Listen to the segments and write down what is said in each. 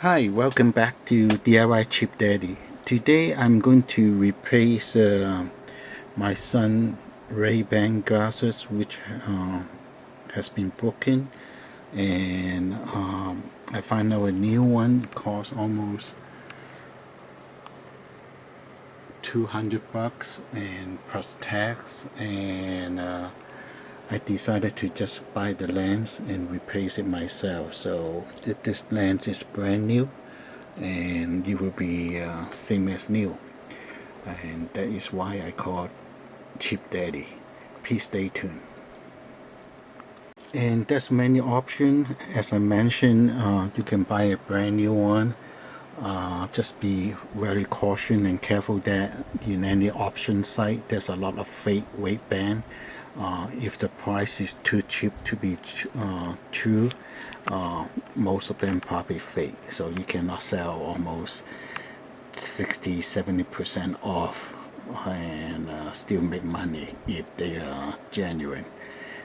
Hi, welcome back to DIY Cheap Daddy. Today I'm going to replace my son Ray-Ban glasses, which has been broken, and I find out a new one costs almost $200 and plus tax, and I decided to just buy the lens and replace it myself. So this lens is brand new and it will be same as new, and that is why I call Cheap Daddy. Please stay tuned. And there's many options. As I mentioned, you can buy a brand new one. Just be very cautious and careful that in any option site there's a lot of fake weight band. If the price is too cheap to be true, most of them probably fake, so you cannot sell almost 60-70% off and still make money if they are genuine.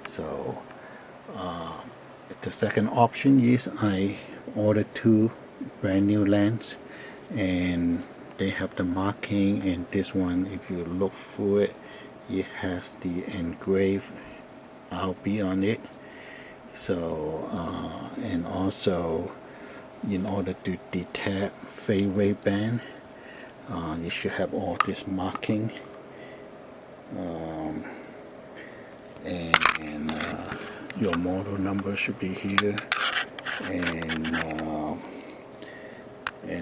So the second option is I ordered two brand new lens, and they have the marking, and this one, if you look through it, it has the engraved RB on it. So and also, in order to detect fade weight band, you should have all this marking, and your model number should be here, and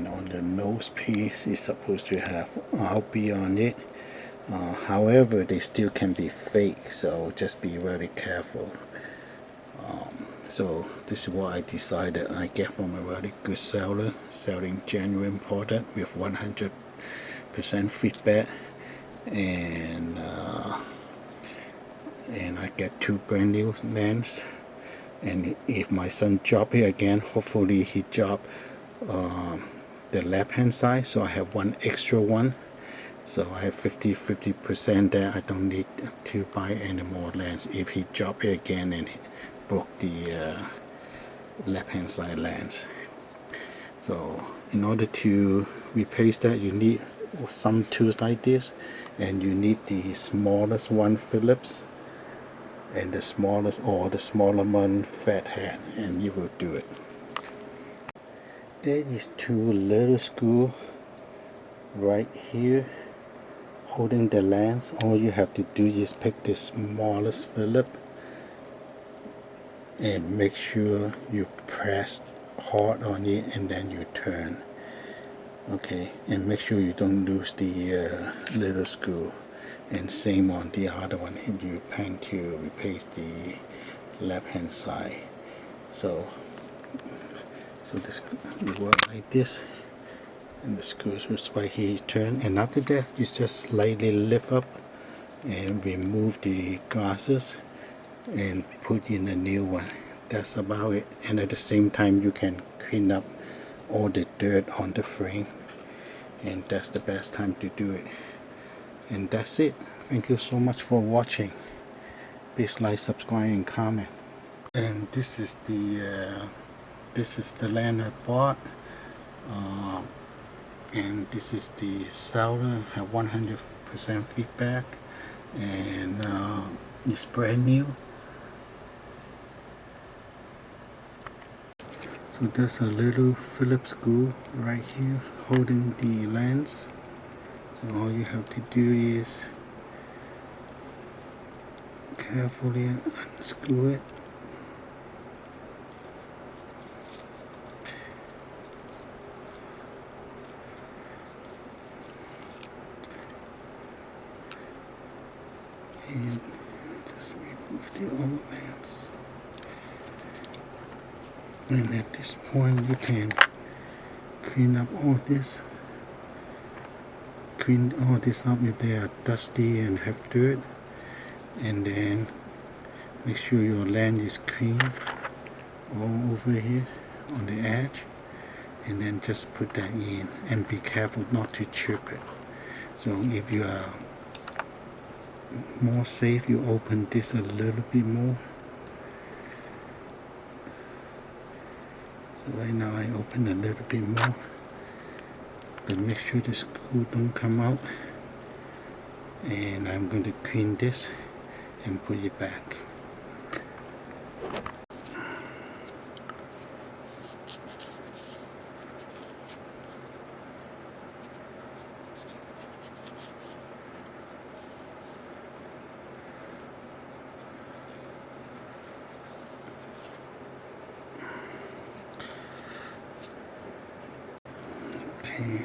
on the nose piece is supposed to have RB on it. However, they still can be fake, so just be very careful. So this is what I decided I get from a very good seller selling genuine product with 100% feedback, and I get two brand new lens. And if my son job here again, hopefully he job the left hand side, so I have one extra one, so I have 50% there. I don't need to buy any more lens if he job here again and broke the left hand side lens. So in order to replace that, you need some tools like this, and you need the smallest one Phillips and the smallest, or the smaller one fat head, and you will do it. There is two little screws right here holding the lens. All you have to do is pick the smallest Phillip and make sure you press hard on it, and then you turn. Okay, and make sure you don't lose the little screw, and same on the other one if you plan to replace the left hand side. So this you work like this, and the screws is right here. You turn, and after that you just slightly lift up and remove the glasses and put in a new one. That's about it. And at the same time you can clean up all the dirt on the frame, and that's the best time to do it. And that's it. Thank you so much for watching. Please like, subscribe, and comment. And this is the land I bought, and this is the seller. Have 100% feedback, and it's brand new. So there's a little Phillips screw right here holding the lens. So all you have to do is carefully unscrew it. And just remove the old lamps. And at this point you can clean up all this. Clean all this up if they are dusty and have dirt, and then make sure your lens is clean all over here on the edge, and then just put that in, and be careful not to chip it. So if you are more safe, you open this a little bit more. So right now I open a little bit more, but make sure the screw don't come out. And I'm going to clean this and put it back. Okay.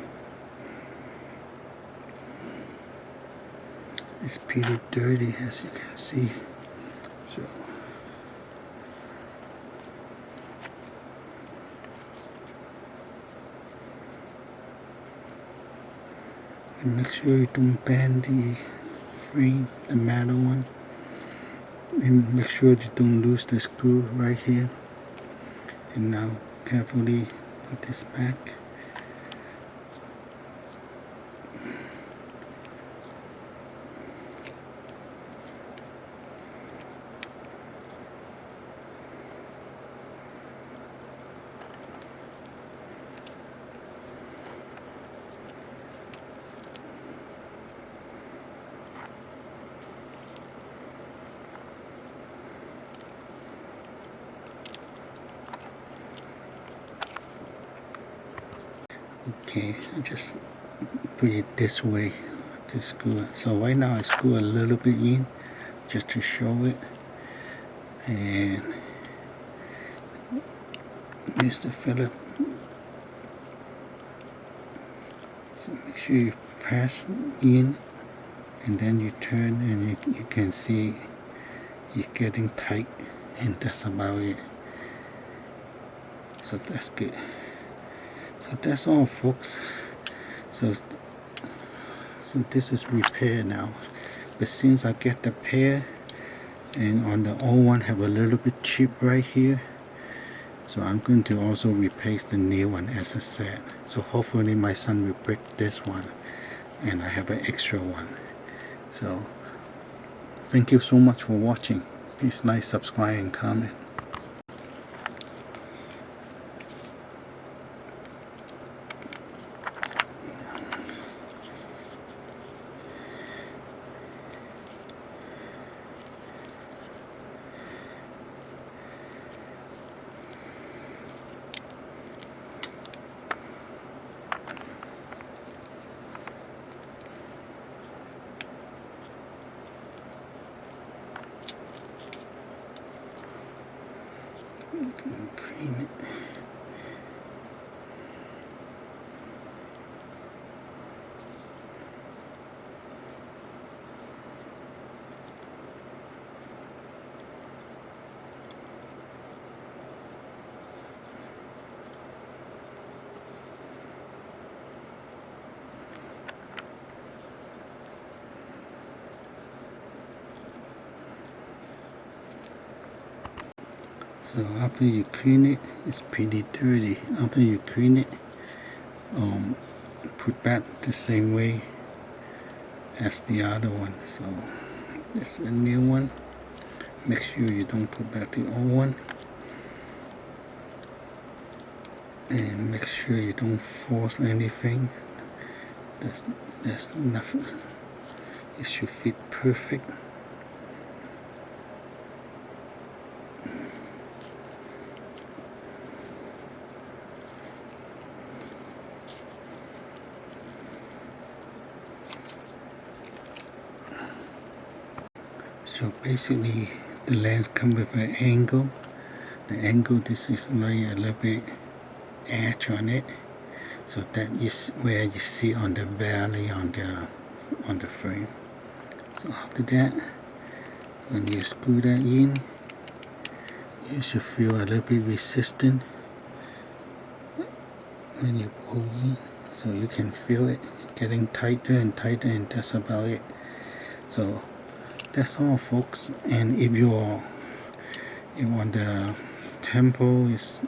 It's pretty dirty, as you can see. So and make sure you don't bend the frame, the metal one, and make sure you don't lose the screw right here. And now carefully put this back. Okay, I just put it this way to screw it. So right now I screw a little bit in just to show it, and use the Phillip. So make sure you press in and then you turn, and you can see it's getting tight, and that's about it. So that's good. So that's all, folks. So this is repair now, but since I get the pair, and on the old one have a little bit chip right here, so I'm going to also replace the new one as a set. So hopefully my son will break this one and I have an extra one. So thank you so much for watching. Please like, subscribe, and comment. Clean it. So after you clean it, it's pretty dirty. After you clean it, put back the same way as the other one. So this is a new one. Make sure you don't put back the old one, and make sure you don't force anything. That's nothing. It should fit perfect. So basically the lens comes with an angle. The angle, this is like a little bit edge on it, so that is where you see on the valley on the frame. So after that, when you screw that in, you should feel a little bit resistant when you pull in, so you can feel it getting tighter and tighter, and that's about it. So that's all, folks. And if on the tempo is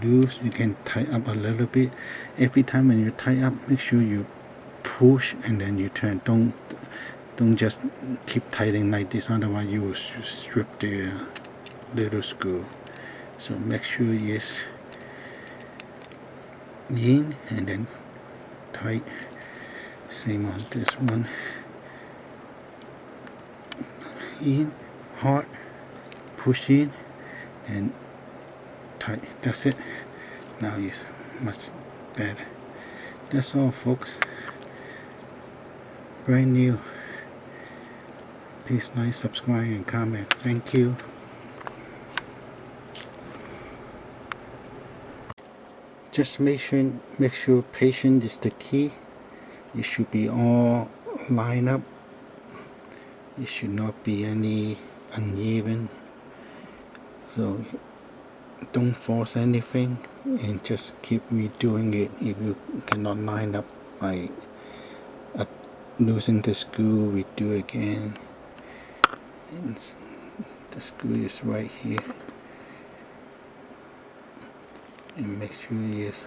loose, you can tighten up a little bit. Every time when you tighten up, make sure you push and then you turn. Don't just keep tightening like this, otherwise you will strip the little screw. So make sure in and then tight. Same on this one. In, hard, push in and tight. That's it. Now it's much better. That's all, folks. Brand new. Please like, subscribe and comment. Thank you. Just make sure patience is the key. It should be all lined up. It should not be any uneven. So don't force anything and just keep redoing it. If you cannot line up by losing the screw, redo again. And the screw is right here. And make sure it is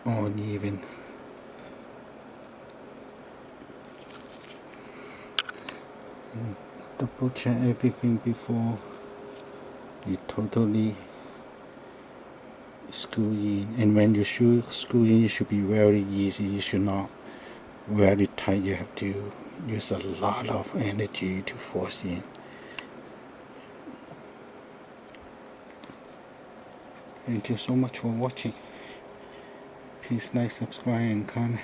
all even. And double check everything before you totally screw in. And when you screw in, it should be very easy. You should not very tight. You have to use a lot of energy to force in. Thank you so much for watching. Please like, subscribe and comment.